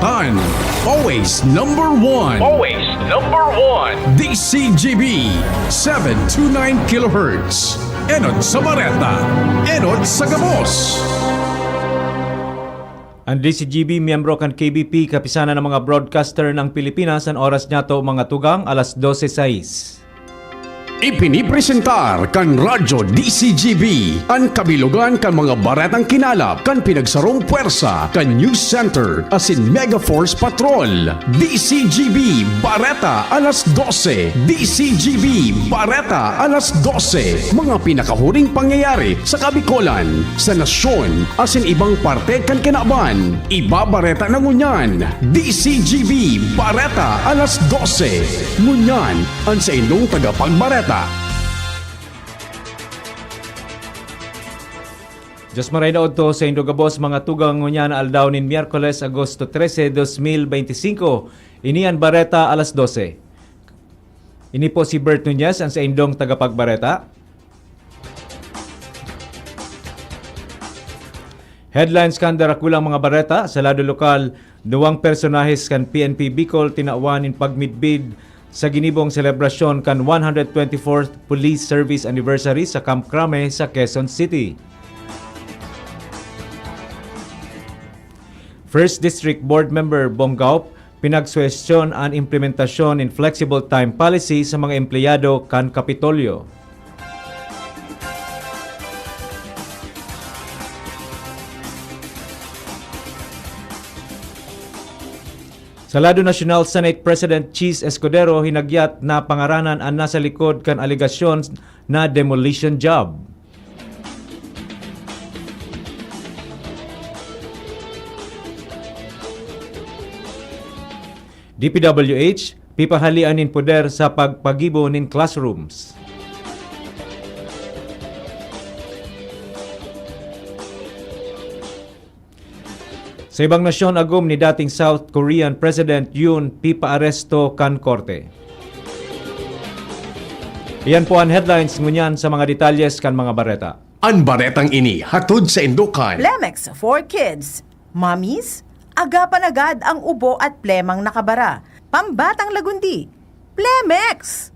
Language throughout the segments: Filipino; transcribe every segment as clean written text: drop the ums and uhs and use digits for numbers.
Kalibutan. Always number one. Always number one. DCGB 729 kHz. Enod sa Bareta. Enod sa Gabos. Ang DCGB miyembro kan KBP kapisanan ng mga broadcaster ng Pilipinas ang oras niya to mga tugang alas 12:06. Ipinipresentar kan Radyo DCGB ang kabilugan kan mga baretang kinalap kan pinagsarong puwersa kan News Center asin Mega Force Patrol. DCGB Bareta alas 12. DCGB Bareta alas 12. Mga pinakahuling pangyayari sa Kabikolan, sa nasyon asin ibang parte kan kinaban. Ibabareta na ngunyan. DCGB Bareta alas 12. Ngunyan ang sa inyong tagapagbareta. Diyos maray na to sa Indogabos mga tugang ngunyan aldaw nin Miyerkules, Agosto 13, 2025. Inian Bareta alas 12. Ini po si Bert Nunez ang sa indong tagapagbareta. Headlines kan darakulang mga bareta sa lado lokal, duwang personahes kan PNP Bicol tinawan in pagmidbid sa ginibong selebrasyon kan 124th Police Service Anniversary sa Camp Crame sa Quezon City. First District Board Member Bonggaup pinagsuwestyon ang implementasyon in flexible time policy sa mga empleyado kan Kapitolyo. Sa lado National Senate President Cheese Escudero hinagyat na pangaranan ang nasa likod kan aligasyon na demolition job. DPWH pipahalian nin poder sa pagpagibo nin classrooms. Sa ibang nasyon, agom ni dating South Korean President Yoon pipaaresto kan korte. Iyan po ang headlines ngunyan sa mga detalyes kan mga bareta. Ang baretang ini hatod sa Indukan. Plemex for kids. Mommies, agapan agad ang ubo at plemang nakabara. Pambatang lagundi. Plemex!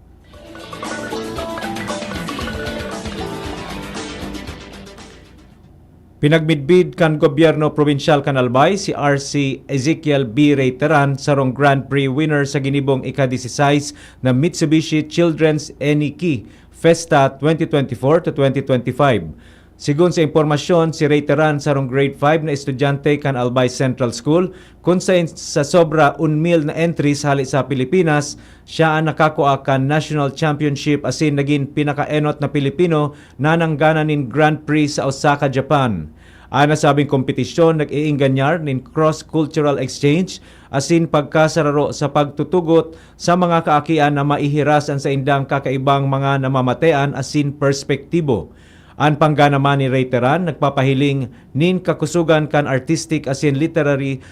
Pinagmidbid kan gobyerno probinsyal kan Albay si RC Ezekiel B. Reiteran sarong Grand Prix winner sa ginibong ika-16 na Mitsubishi Children's Eniki Festa 2024 to 2025. Sigun sa impormasyon, si Reiteran sarong grade 5 na estudyante kan Albay Central School kung sa sobra 1,000 na entries hali sa Pilipinas, siya ang nakakuha kan National Championship asin naging pinakaenot na Pilipino na nanggana nin Grand Prix sa Osaka, Japan. Ang nasabing kompetisyon nag-iinganyar nin cross-cultural exchange asin pagkasararo sa pagtutugot sa mga kaakian na maihirasan sa indang kakaibang mga namamatean asin perspektibo. Ang pangganaman ni Reiteran nagpapahiling nin kakusugan kan artistic asin literary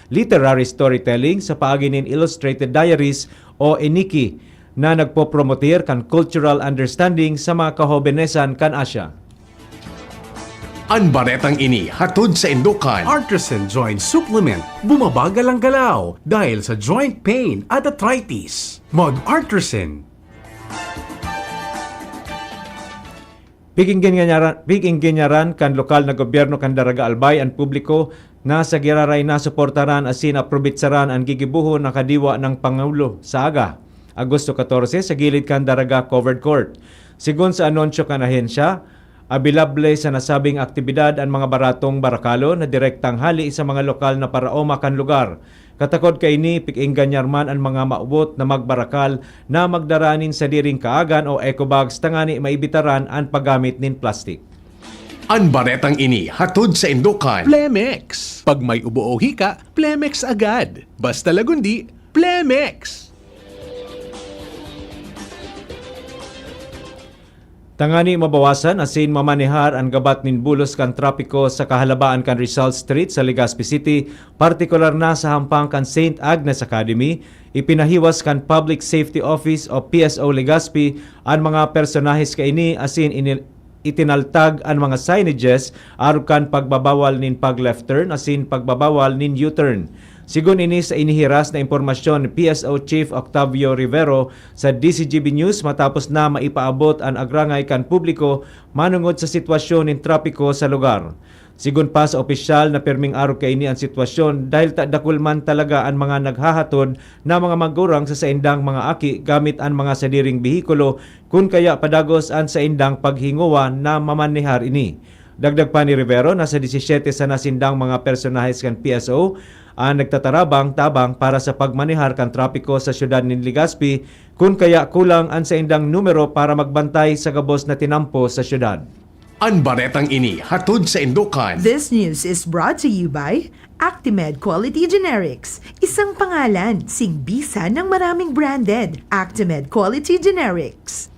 storytelling sa paagi nin Illustrated Diaries o Eniki na nagpopromotir kan cultural understanding sa mga kahobenesan kan Asya. Ang baretang ini hatod sa Indukan. Artisan Joint Supplement. Bumabagal ang galaw dahil sa joint pain at arthritis. Mag-Artisan. Pigingginyaran kan lokal na gobyerno kan Daraga Albay ang publiko na sa giraray na suportaran asin aprobitsaran ang gigibuho na kadiwa ng Pangulo sa aga. Agosto 14 sa gilid kan Daraga Covered Court. Sigun sa anunsyo kan ahensya, abilable sa nasabing aktibidad ang mga baratong barakalo na direktang hali sa mga lokal na paraoma kan lugar. Katakod kay ni pikinganyarman ang mga maubot na magbarakal na magdaranin sa diring kaagan o ecobags tangani maibitaran ang paggamit nin plastic. Ang baretang ini hatod sa Indukan. Plemex. Pag may ubo o hika, Plemex agad. Basta lagundi, Plemex. Tangani mabawasan asin mamanehar ang gabat nin bulos kan trapiko sa kahalabaan kan Rizal Street sa Legazpi City, partikular na sa hampang kan St. Agnes Academy, ipinahiwas kan Public Safety Office o PSO Legazpi ang mga personahes kaini asin itinaltag ang mga signages aron kan pagbabawal nin pag left turn asin pagbabawal nin U-turn. Sigun ini sa inihiras na impormasyon ni PSO Chief Octavio Rivero sa DCGB News matapos na maipaabot ang agrangay kan publiko manungod sa sitwasyon ng trapiko sa lugar. Sigun pa sa opisyal na perming araw kay ini ang sitwasyon dahil dakul man talaga ang mga naghahatod na mga magurang sa saindang mga aki gamit ang mga sadiring bihikulo kun kaya padagos ang saindang paghinguwa na mamanehar ini. Dagdag pa ni Rivero na sa 17 sa nasindang mga personahes kan PSO ang nagtatarabang tabang para sa pagmanehar kan trapiko sa syudad ng Legazpi kun kaya kulang ang saindang numero para magbantay sa gabos na tinampo sa syudad. Ang baretang ini hatod sa Indukan. This news is brought to you by Actimed Quality Generics. Isang pangalan, singbisa ng maraming branded. Actimed Quality Generics.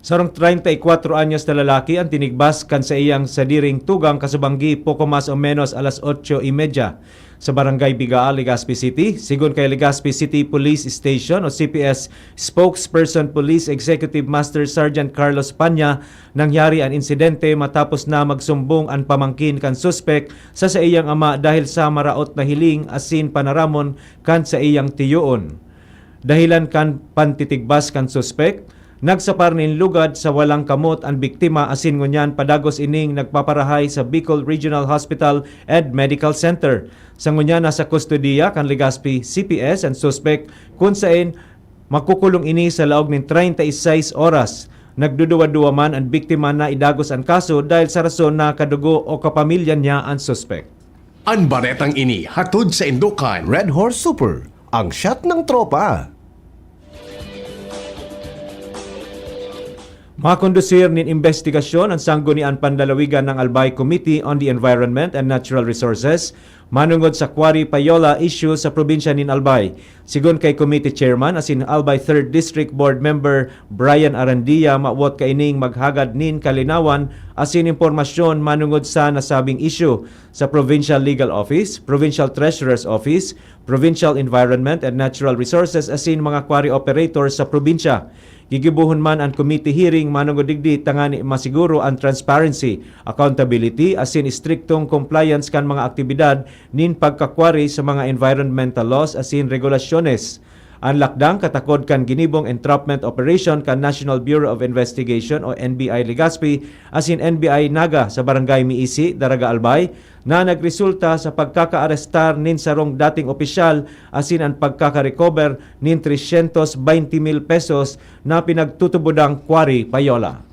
Sarong 34 anyos na lalaki ang tinigbas kan sa iyang sadiring tugang kasubanggi poco mas o menos alas 8:30 sa Barangay Bigaal, Legazpi City. Sigun kay Legazpi City Police Station o CPS Spokesperson Police Executive Master Sergeant Carlos Panya, nangyari ang insidente matapos na magsumbong ang pamangkin kan suspek sa iyang ama dahil sa maraot na hiling asin panaramon kan sa iyang tiyoon. Dahilan kan pantitigbas kan suspek, nagsapar nin lugad sa walang kamot ang biktima asin ngunyan padagos ining nagpaparahay sa Bicol Regional Hospital and Medical Center. Sa ngunyan nasa kustodiya kan Legazpi CPS ang suspect kung saan makukulong ini sa laog ng 36 oras. Nagduduwa-duwa man ang biktima na idagos ang kaso dahil sa rason na kadugo o kapamilya niya ang suspect. Ang baretang ini hatod sa Indukan. Red Horse Super, ang shot ng tropa. Makondusir nin investigasyon ang sanggunian pandalawigan ng Albay Committee on the Environment and Natural Resources manungod sa Quarry Payola issue sa probinsya nin Albay. Sigun kay Committee Chairman asin Albay 3rd District Board Member Brian Arandia, mawot kaining maghagad nin kalinawan asin impormasyon manungod sa nasabing issue sa Provincial Legal Office, Provincial Treasurer's Office, Provincial Environment and Natural Resources asin mga quarry operators sa probinsya. Gigibuhon man ang committee hearing manungod digdi tangani masiguro ang transparency, accountability asin striktong compliance kan mga aktibidad nin pagkakwari sa mga environmental laws asin regulasyones. Ang lakdang katakod kan ginibong entrapment operation kan National Bureau of Investigation o NBI Legazpi asin NBI Naga sa Barangay Miisi, Daraga Albay na nagresulta sa pagkakaarestar nin sarong dating opisyal asin ang pagkakarecover nin 320,000 pesos na pinagtutubodang Quarry Payola.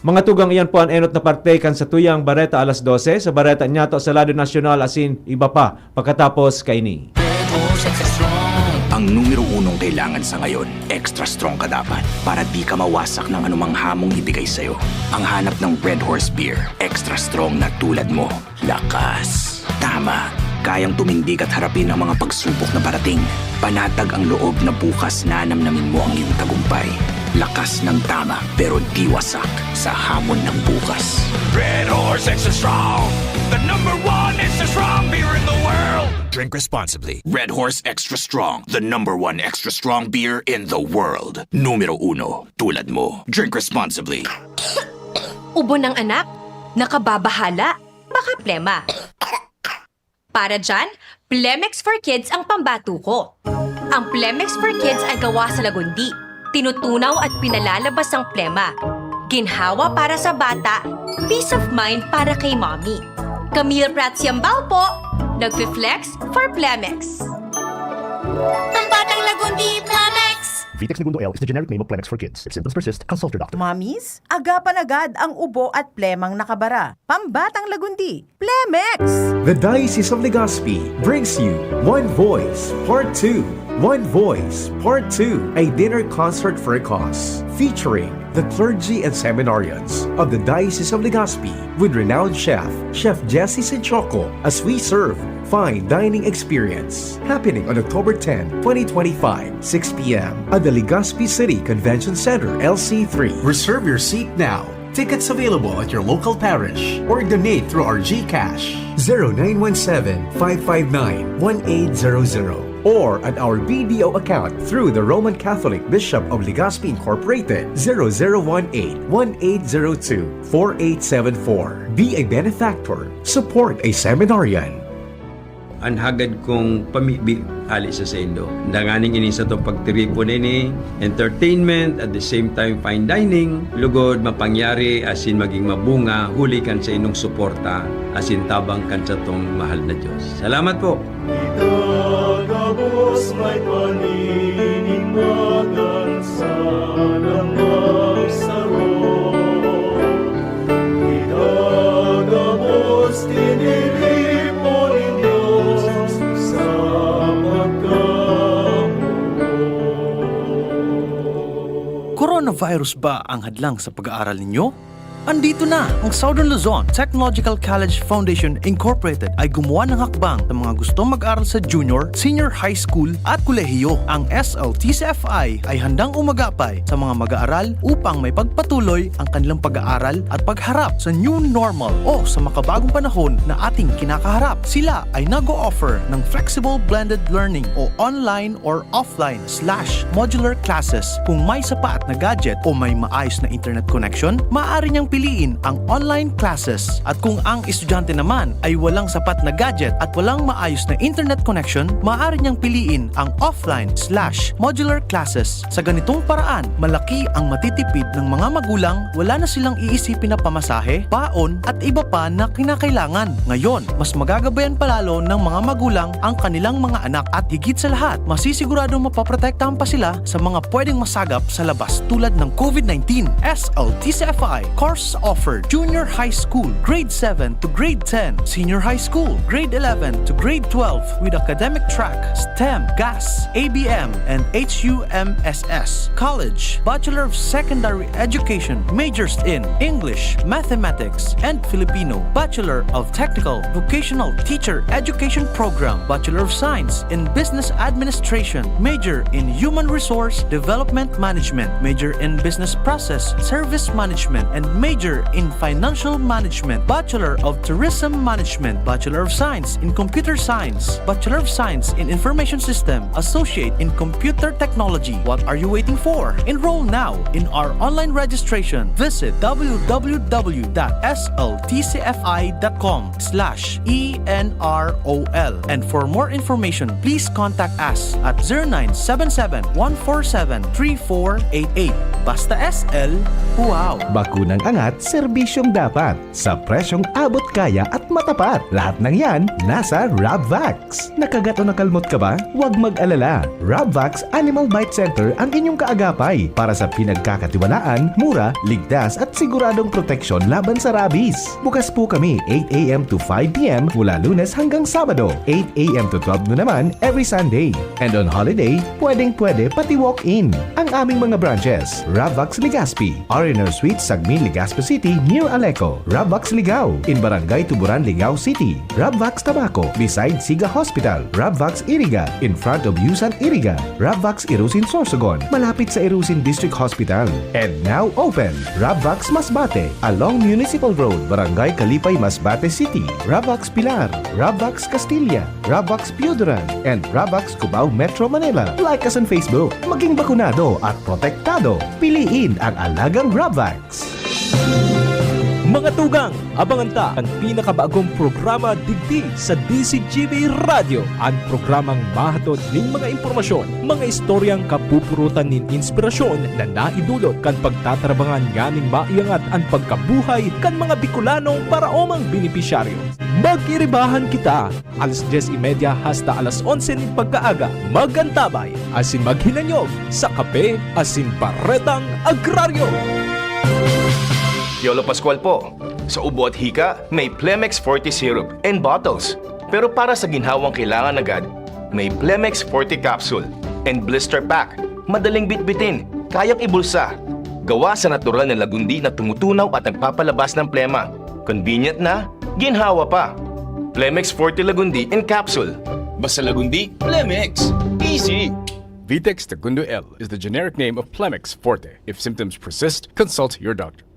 Mga tugang iyan po ang enot na parte kan sa tuyang Bareta alas 12 sa Bareta Nyato sa Lado Nacional asin iba pa pagkatapos kaini. Ang numero unong kailangan sa ngayon, extra strong ka dapat para di ka mawasak ng anumang hamong ibigay sa'yo. Ang hanap ng Red Horse Beer, extra strong na tulad mo. Lakas. Tama. Kayang tumindig at harapin ang mga pagsubok na parating. Panatag ang loob na bukas na namnamin mo ang iyong tagumpay. Lakas ng tama pero di wasak sa hamon ng bukas. Red Horse Extra Strong, the #1 extra strong beer in the world. Drink responsibly. Red Horse Extra Strong, the #1 extra strong beer in the world. Numero 1, tulad mo. Drink responsibly. Ubo ng anak? Nakababahala? Baka plema. Para dyan, Plemex for Kids ang pambato ko. Ang Plemex for Kids ay gawa sa lagundi. Tinutunaw at pinalalabas ang plema. Ginhawa para sa bata, peace of mind para kay mommy. Camille Prats Yambao po, nagfi-flex for Plemex. Ang batang lagundi, Plemex! Vitex Segundo L is the generic name of Plemex for kids. If symptoms persist, consult your doctor. Mommies, agapan agad ang ubo at plemang nakabara. Pambatang lagundi, Plemex! The Diocese of Legazpi brings you One Voice Part 2. One Voice Part 2, a dinner concert for a cause, featuring the clergy and seminarians of the Diocese of Legazpi with renowned chef Jesse Senchoco, as we serve fine dining experience happening on October 10, 2025, 6 p.m. at the Legazpi City Convention Center, LC3. Reserve your seat now. Tickets available at your local parish or donate through our GCash 0917-559-1800. or on our BDO account through the Roman Catholic Bishop of Legazpi Incorporated 0018-1802-4874. Be a benefactor. Support a seminarian. Ang hagad kong pamibi ali sa sendo. Danganing ini sa itong pagtiripo nini, entertainment, at the same time fine dining, lugod mapangyari asin maging mabunga, huli kan sa inong suporta, asin tabang kan sa itong mahal na Diyos. Salamat po! Itagabos may paninimagan sa lamang saro. Itagabos tinilipo ni Diyos sa pagkamo. Coronavirus ba ang hadlang sa pag-aaral ninyo? Andito na! Ang Southern Luzon Technological College Foundation Incorporated ay gumawa ng hakbang sa mga gustong mag-aral sa junior, senior high school at kolehiyo. Ang SLTCFI ay handang umagapay sa mga mag-aaral upang may pagpatuloy ang kanilang pag-aaral at pagharap sa new normal o sa makabagong panahon na ating kinakaharap. Sila ay nag-o-offer ng flexible blended learning o online or offline / modular classes. Kung may sapat na gadget o may maayos na internet connection, maaari niyang piliin ang online classes. At kung ang estudyante naman ay walang sapat na gadget at walang maayos na internet connection, maaari niyang piliin ang offline / modular classes. Sa ganitong paraan, malaki ang matitipid ng mga magulang, wala na silang iisipin na pamasahe, baon at iba pa na kinakailangan. Ngayon, mas magagabayan palalo ng mga magulang ang kanilang mga anak at higit sa lahat, masisiguradong mapaprotektahan pa sila sa mga pwedeng masagap sa labas tulad ng COVID-19. SLTCFI course offered junior high school, grade 7 to grade 10, senior high school, grade 11 to grade 12 with academic track, STEM, GAS, ABM, and HUMSS. College, Bachelor of Secondary Education, majors in English, Mathematics, and Filipino. Bachelor of Technical Vocational Teacher Education Program, Bachelor of Science in Business Administration, major in Human Resource Development Management, major in Business Process Service Management, and major in Financial Management, Bachelor of Tourism Management, Bachelor of Science in Computer Science, Bachelor of Science in Information System, Associate in Computer Technology. What are you waiting for? Enroll now in our online registration. Visit www.sltcfi.com/ENROL. And for more information, please contact us at 0977-147-3488. Basta SL, wow! Bakunang angat, serbisyong dapat. Sa presyong abot kaya at matapat. Lahat ng yan, nasa Rabvax. Nakagat o nakalmot ka ba? Huwag mag-alala. Rabvax Animal Bite Center ang inyong kaagapay para sa pinagkakatiwalaan, mura, ligtas at siguradong proteksyon laban sa rabies. Bukas po kami 8 a.m. to 5 p.m. mula Lunes hanggang Sabado, 8 a.m. to 12 noon naman every Sunday. And on holiday, pwedeng-pwede pati walk-in. Ang aming mga branches, Rabvax Legazpi, R&R Suite Sagmin Legazpi City near Aleco, Rabvax Ligao in Barangay Tuburan, Ligao City, Rabvax Tabaco beside Siga Hospital, Rabvax Iriga in front of Yusan Iriga, Rabvax Irusin Sorsogon malapit sa Irusin District Hospital. And now open, Rabvax Masbate along Municipal Road, Barangay Kalipay, Masbate City, Rabvax Pilar, Rabvax Castilla, Rabvax Piuduran, and Rabvax Cubao Metro Manila. Like us on Facebook. Maging bakunado at protektado. Piliin ang alagang Rabvax. Mga tugang, abangan ta ang pinakabagong programa digdi sa DCGB Radio. Ang programang mahatod ning mga impormasyon, mga istoryang kapupurutan nin inspirasyon na naidulot kan pagtatrabangan nganing maiangat ang pagkabuhay kan mga Bicolanong paraomang benepisyaryo. Magkiribahan kita, alas 10:30 hasta alas 11 ning pagkaaga. Magantabay, asin maghinanyog sa kape, asin baretang agraryo. Yolo Pascual po. Sa ubo at hika, may Plemex Forte syrup and bottles. Pero para sa ginhawang kailangan agad, may Plemex Forte capsule and blister pack. Madaling bitbitin, kayang ibulsa. Gawa sa natural na lagundi na tumutunaw at nagpapalabas ng plema. Convenient na, ginhawa pa. Plemex Forte Lagundi in capsule. Basta lagundi, Plemex. Easy! Vitex Segundo L is the generic name of Plemex Forte. If symptoms persist, consult your doctor.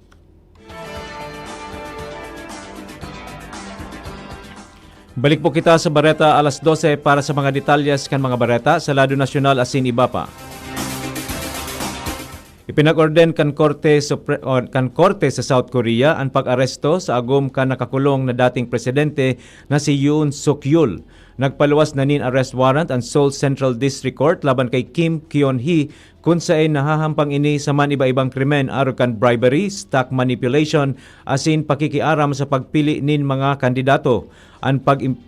Balik po kita sa Bareta alas 12 para sa mga detalyes kan mga Bareta sa lado nasyonal asin iba pa. Ipinag-orden kan korte sa South Korea ang pag-aresto sa agom kan nakakulong na dating presidente na si Yoon Suk-yeol. Nagpaluwas na nin arrest warrant ang Seoul Central District Court laban kay Kim Kyun-hee kung saan nahahampang ini sa man iba-ibang krimen aron kan bribery, stock manipulation, asin pakikiaram sa pagpili nin mga kandidato. Ang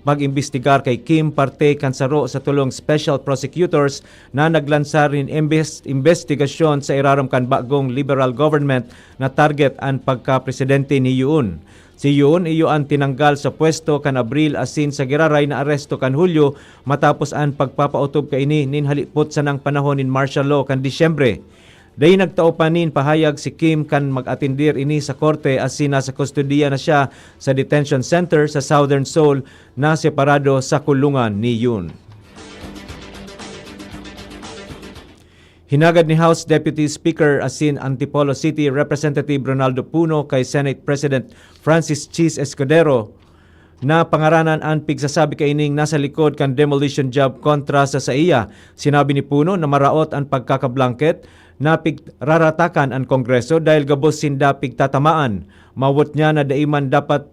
pag-imbestigar kay Kim parte kan saro sa tulong special prosecutors na naglansar rin investigasyon sa irarom kan bagong liberal government na target ang pagka-presidente ni Yoon. Si Yoon iyo ang tinanggal sa pwesto kan Abril asin sa giraray na aresto kan Hulyo matapos ang pagpapautob kay ini nin halipot sa nang panahon nin martial law kan Disyembre. Day nagtao pa nin pahayag si Kim kan mag-atindir ini sa korte asin nasa kustodiya na siya sa detention center sa Southern Seoul na separado sa kulungan ni Yoon. Hinagad ni House Deputy Speaker asin Antipolo City Representative Ronaldo Puno kay Senate President Francis Chis Escudero na pangaranan ang pigsasabi kaining nasa likod kan demolition job kontra sa iya. Sinabi ni Puno na maraot ang pagkakablanket na pigraratakan ang Kongreso dahil gabos sinda pigtatamaan. Mawot niya na daiman dapat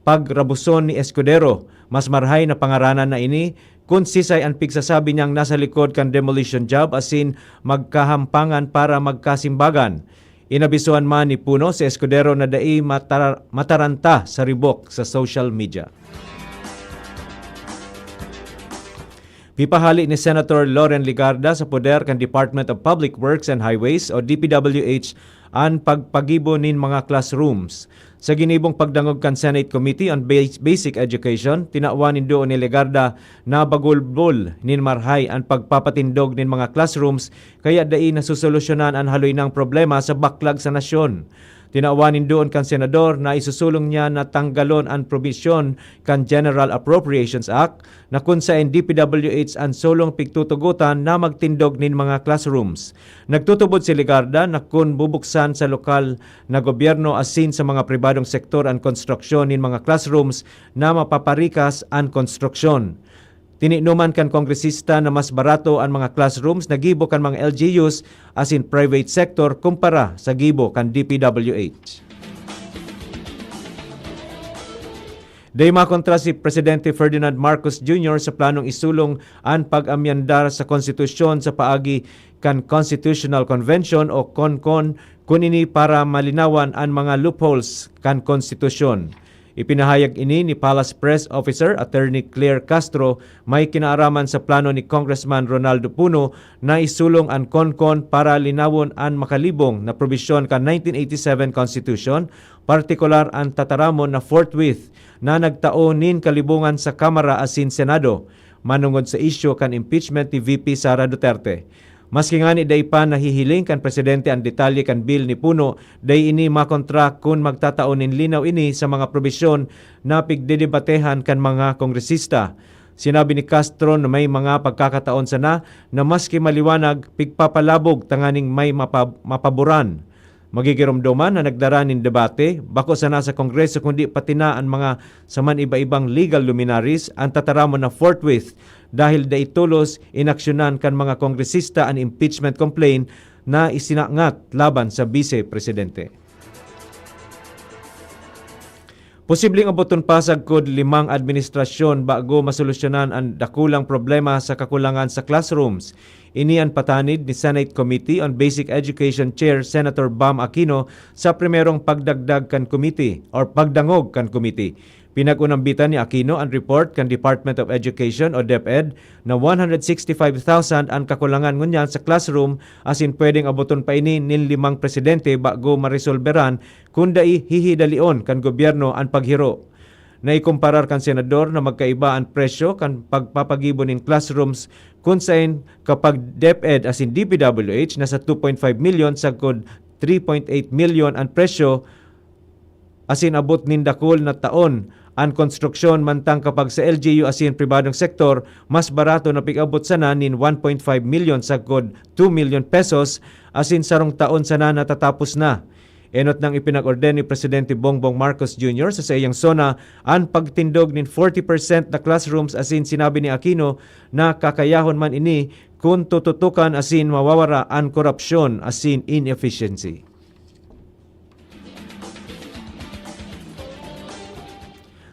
pagrabuson ni Escudero. Mas marhay na pangaranan na ini kung sisay ang pigsasabi niyang nasa likod kan demolition job asin magkahampangan para magkasimbagan. Inabisuan man ni Puno si Escudero na dai mataranta sa ribok sa social media. Pipahali ni Senator Loren Ligarda sa poder kan Department of Public Works and Highways o DPWH ang pagpagibo nin mga classrooms. Sa ginibong pagdangog kan Senate Committee on Basic Education, tinawanin doon ni Ligarda na bagulbol nin marhay ang pagpapatindog nin mga classrooms kaya dai nasusolusyonan ang haloy ng problema sa baklag sa nasyon. Tinawanin doon kan senador na isusulong niya na tanggalon ang probisyon kan General Appropriations Act na kung sa DPWH ang solong pigtutugutan na magtindog nin mga classrooms. Nagtutubod si Ligarda na kung bubuksan sa lokal na gobyerno asin sa mga pribadong sektor ang konstruksyon nin mga classrooms na mapaparikas ang konstruksyon. Tininuman kan kongresista na mas barato ang mga classrooms na gibo kan mga LGUs asin private sector kumpara sa gibo kan DPWH. Day makontra si Presidente Ferdinand Marcos Jr. sa planong isulong ang pag-amyandar sa konstitusyon sa paagi kan Constitutional Convention o CONCON kunini para malinawan ang mga loopholes kan konstitusyon. Ipinahayag ini ni Palace Press Officer Attorney Claire Castro may kinaaraman sa plano ni Congressman Ronaldo Puno na isulong ang CONCON para linawon ang makalibong na probisyon kan 1987 Constitution, partikular ang tataramon na forthwith na nagtao nin kalibungan sa Kamara asin Senado manungod sa isyu kan impeachment ni VP Sara Duterte. Maski nga ni day pa nahihiling kan presidente ang detalye kan bill ni Puno, day ini makontra kung magtataon nin linaw ini sa mga probisyon na pigdedebatehan kan mga kongresista. Sinabi ni Castro na may mga pagkakataon sana na maski maliwanag pigpapalabog tanganing may mapaboran. Magigiromdoman na nagdara nin debate bako sana sa Kongreso kundi pati na ang mga saman iba-ibang legal luminaries ang tataramon na forthwith dahil daitulos inaksyonan kan mga kongresista ang impeachment complaint na isinangat laban sa vice-presidente. Posibleng abuton pasag kod 5 administrasyon bago masolusyonan ang dakulang problema sa kakulangan sa classrooms. Ini ang patanid ni Senate Committee on Basic Education Chair Senator Bam Aquino sa primerong pagdagdag kan committee or pagdangog kan committee. Pinag-unambitan ni Aquino ang report kan Department of Education o DepEd na 165,000 ang kakulangan ngunyan sa classroom asin pwedeng abuton pa ini nin 5 presidente bago maresolberan kung dai hihidalion kan gobyerno ang paghiro. Naikumparar kan senador na magkaiba ang presyo kan pagpapagibo nin classrooms kung saan kapag DepEd asin DPWH nasa 2.5 million sagkod 3.8 million ang presyo asin abot nin dakol na taon ang konstruksyon mantang kapag sa LGU asin pribadong sektor mas barato na pig-abot sana nin 1.5 million sagkod 2 million pesos asin sarong taon sana natatapos na. Enot nang ipinag-orden ni Presidente Bongbong Marcos Jr. sa iyang zona ang pagtindog nin 40% na classrooms asin sinabi ni Aquino na kakayahon man ini kung tututukan asin mawawara ang korupsyon asin inefficiency.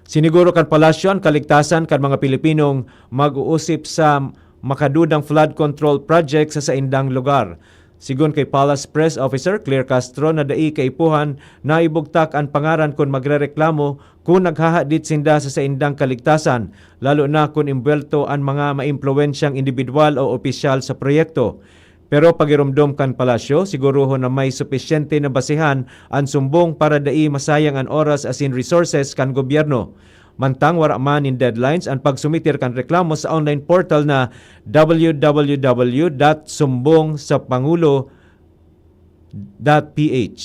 Siniguro kan palasyo ang kaligtasan kan mga Pilipinong mag-uusip sa makadudang flood control project sa saindang lugar. Sigun kay Palace Press Officer Claire Castro na dai kaipuhan na ibugtak ang pangaran kung magrereklamo kung naghahadit sinda sa saindang kaligtasan, lalo na kung imbwelto ang mga maimpluwensyang individual o opisyal sa proyekto. Pero pagirumdom kan palasyo, siguruho na may supisyente na basihan ang sumbong para dai masayang ang oras asin resources kan gobyerno. Mantang wara man in deadlines ang pagsumitir kan reklamo sa online portal na www.sumbongsapangulo.ph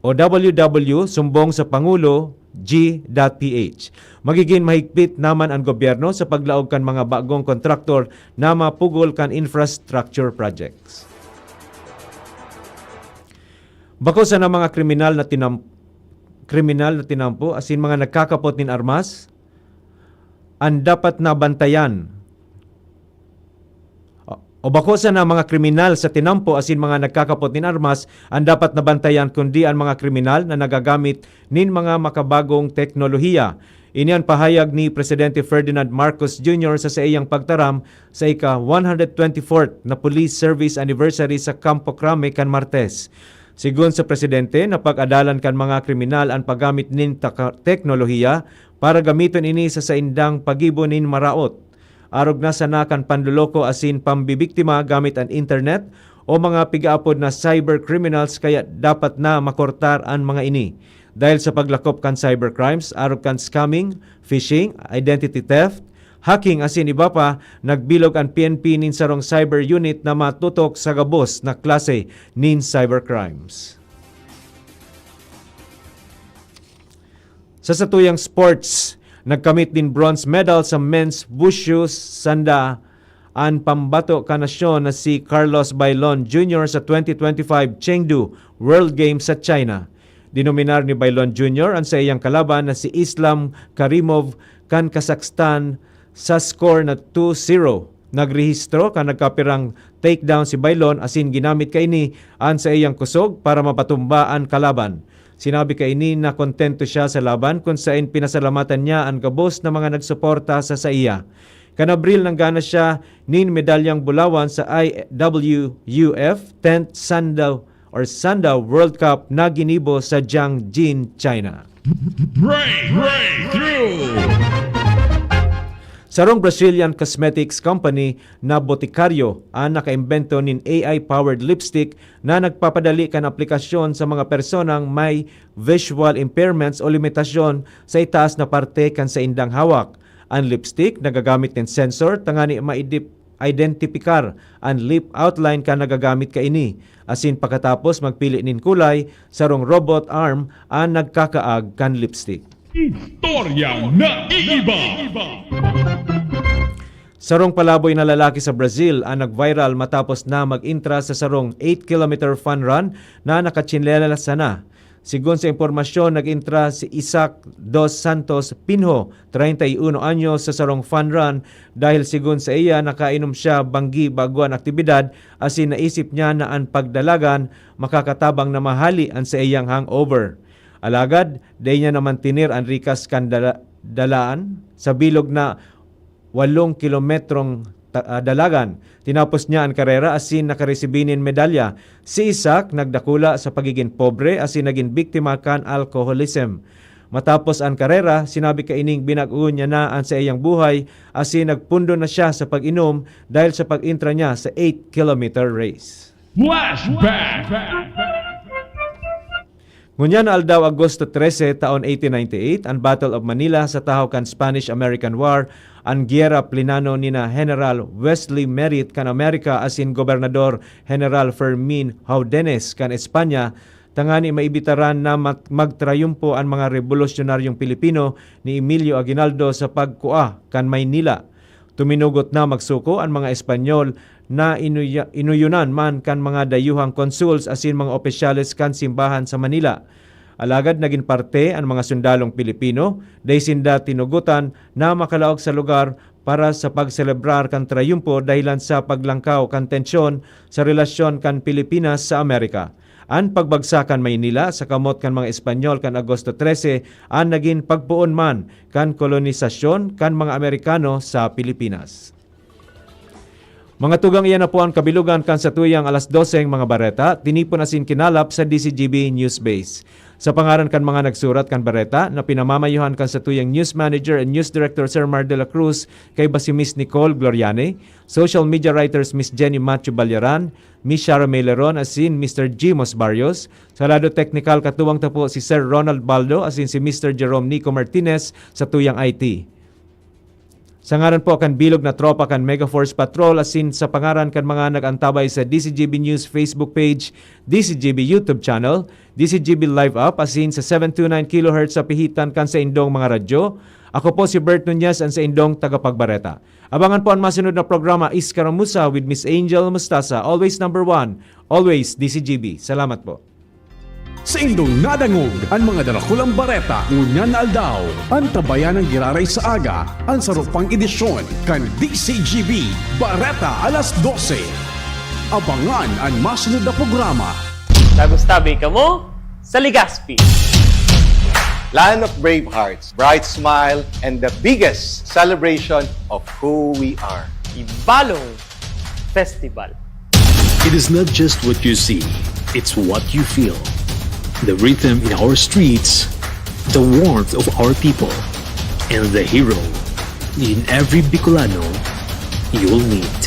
o www.sumbongsapangulo.g.ph. Magiging mahigpit naman ang gobyerno sa paglaog kan mga bagong kontraktor na mapugol kan infrastructure projects. Bako sa na mga kriminal na tinampo asin mga nagkakapot nin armas, ang dapat na bantayan. O bako sa na mga kriminal sa tinampo asin mga nagkakapot nin armas, ang dapat na bantayan kundi ang mga kriminal na nagagamit nin mga makabagong teknolohiya. Ini ang pahayag ni Presidente Ferdinand Marcos Jr. sa iyang pagtaram sa ika-124th na Police Service Anniversary sa Campo Crame kan Martes. Sigun sa Presidente, napag-adalan kan mga kriminal ang paggamit nin teknolohiya para gamiton ini sa saindang pagibo nin maraot. Arog na sana kan panluloko asin pambibiktima gamit ang internet o mga pigaapod na cyber criminals kaya dapat na makortar ang mga ini. Dahil sa paglakop kan cybercrimes, arog kan scamming, phishing, identity theft, hacking asin iba pa, nagbilog ang PNP nin sarong cyber unit na matutok sa gabos na klase nin cybercrimes. Sa satuyang sports, nagkamit din bronze medal sa men's wushu sanda ang pambato kanasyon na si Carlos Bailon Jr. sa 2025 Chengdu World Games sa China. Dinominar ni Bailon Jr. ang sa iyang kalaban na si Islam Karimov kan Kazakhstan sa score na 2-0. Nagrehistro kan nagkapirang takedown si Bailon asin ginamit kaini ang sa iyang kusog para mapatumba ang kalaban. Sinabi kaini na kontento siya sa laban kung saan pinasalamatan niya ang gabos na mga nagsuporta sa iya. Kanabril nang gana siya nin medalyang bulawan sa IWUF 10th Sandow World Cup na ginibo sa Jiangxin, China. Breakthrough! Sarong Brazilian cosmetics company na Boticario ang nakaimbento nin AI-powered lipstick na nagpapadali kan aplikasyon sa mga personang may visual impairments o limitasyon sa itaas na parte kan sa indang hawak. Ang lipstick nagagamit nin sensor tangani identipikar ang lip outline ka nagagamit ka ini. Asin pagkatapos magpili nin kulay, sarong robot arm ang nagkakaag kan lipstick. Istoryang naiiba! Sarong palaboy na lalaki sa Brazil ang nag-viral matapos na mag-intra sa sarong 8-kilometer fun run na nakatsinlelas na. Sigun sa impormasyon, nag-intra si Isaac Dos Santos Pinho, 31 anyos sa sarong fun run dahil sigun sa iya nakainom siya banggi baguan aktibidad asin naisip niya na ang pagdalagan makakatabang na mahali ang sa iyang hangover. Alagad, day niya naman tinir ang rikas kandalaan sa bilog na 8 kilometrong dalagan. Tinapos niya ang karera asin nakaresibinin medalya. Si Isaac nagdakula sa pagiging pobre asin naging biktima kan alcoholism. Matapos ang karera, sinabi kaining binago niya na ang sa iyang buhay asin nagpundo na siya sa pag-inom dahil sa pag-intra niya sa 8-kilometer race. Flashback! Ngunyan na aldaw Agosto 13, taon 1898, ang Battle of Manila sa tahaw Spanish-American War, ang giyera plinano nina General Wesley Merritt kan Amerika asin Gobernador General Fermin Haudenes kan Espanya, tangani maibitaran na magtrayumpo ang mga revolusyonaryong Pilipino ni Emilio Aguinaldo sa pagkua kan Maynila. Tuminugot na magsuko ang mga Espanyol na inuyunan man kan mga dayuhang consuls asin mga opisyales kan simbahan sa Manila. Alagad naging parte ang mga sundalong Pilipino, dahil sinda tinugutan na makalaog sa lugar para sa pagselebrar kan trayumpo dahilan sa paglangkaw kan tensyon sa relasyon kan Pilipinas sa Amerika. Ang pagbagsakan Maynila sa kamot kan mga Espanyol kan Agosto 13 ang naging pagpuon man kan kolonisasyon kan mga Amerikano sa Pilipinas. Mga tugang iyan na po ang kabilugan kan sa tuyang alas 12 mga bareta, tinipon asin kinalap sa DCGB News Base. Sa pangaran kan mga nagsurat kan bareta na pinamamayuhan kan sa tuyang News Manager and News Director Sir Mar de la Cruz kay si Miss Nicole Gloriane, Social Media Writers Miss Jenny Matthew Balyaran, Miss Shara Meleron asin Mr. Jimos Barrios, sa lado technical katuwang tapo si Sir Ronald Baldo asin si Mr. Jerome Nico Martinez sa tuyang IT. Sa ngaran po kan bilog na tropa kan Megaforce Patrol asin sa pangaran kan mga nagantabay sa DCGB News Facebook page, DCGB YouTube channel, DCGB Live App asin sa 729 kHz sa pihitan kan sa indong mga radyo. Ako po si Bert Nunez ang sa indong tagapagbareta. Abangan po ang masunod na programa Iskaramusa with Miss Angel Mustasa, always number 1, always DCGB. Salamat po. Sa indong nadangog ang mga dalakulang bareta ngunyan na aldaw. Ang tabayan ng giraray sa aga ang sarupang edisyon kan DCGB Bareta alas 12. Abangan ang masunod na programa. Tagustabi ka mo sa Legazpi. Land of brave hearts, bright smile, and the biggest celebration of who we are. Ibalong Festival. It is not just what you see, it's what you feel. The rhythm in our streets, the warmth of our people, and the hero in every Bicolano you'll meet.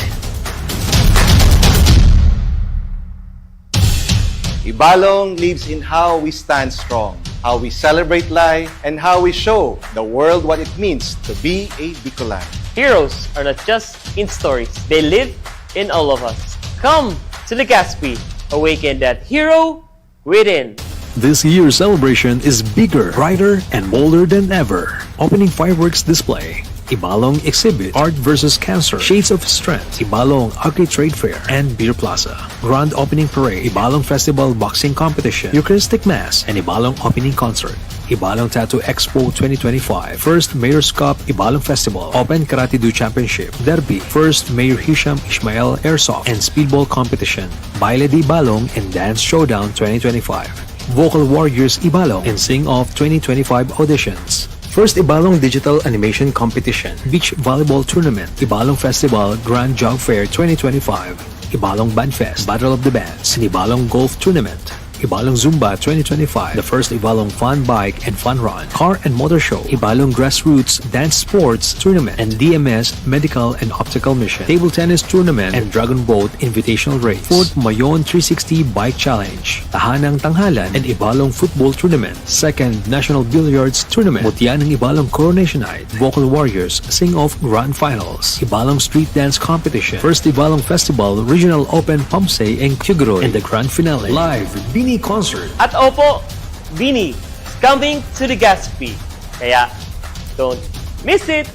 Ibalong lives in how we stand strong, how we celebrate life, and how we show the world what it means to be a Bicolano. Heroes are not just in stories, they live in all of us. Come to Legazpi, awaken that hero within. This year's celebration is bigger, brighter, and bolder than ever. Opening fireworks display, Ibalong Exhibit, Art vs. Cancer, Shades of Strength, Ibalong Agri-Trade Fair, and Beer Plaza. Grand Opening Parade, Ibalong Festival Boxing Competition, Eucharistic Mass, and Ibalong Opening Concert. Ibalong Tattoo Expo 2025, First Mayor's Cup Ibalong Festival, Open Karate Do Championship, Derby, First Mayor Hisham Ismail Airsoft and Speedball Competition, Baile de Ibalong and Dance Showdown 2025, Vocal Warriors Ibalong and Sing Off 2025 auditions. First Ibalong Digital Animation Competition, Beach Volleyball Tournament, Ibalong Festival Grand Jog Fair 2025, Ibalong Band Fest, Battle of the Bands, and Ibalong Golf Tournament. Ibalong Zumba 2025, the first Ibalong Fun Bike and Fun Run, Car and Motor Show, Ibalong Grassroots Dance Sports Tournament, and DMS Medical and Optical Mission, Table Tennis Tournament, and Dragon Boat Invitational Race, Fort Mayon 360 Bike Challenge, Tahanang Tanghalan and Ibalong Football Tournament, Second National Billiards Tournament, Mutya ng Ibalong Coronation Night, Vocal Warriors Sing-Off Grand Finals, Ibalong Street Dance Competition, First Ibalong Festival Regional Open Pamsay and Tugoroy, and the Grand Finale. Live Bini Concert. At opo, Bini is coming to the Legazpi. Kaya, don't miss it!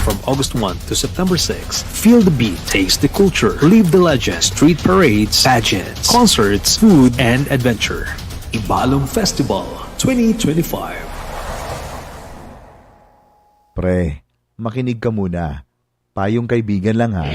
From August 1 to September 6, Feel the Beat, Taste the Culture, Live the Legend, Street Parades, Pageants, Concerts, Food, and Adventure. Ibalong Festival 2025. Pre, makinig ka muna. Payong kaibigan lang ha.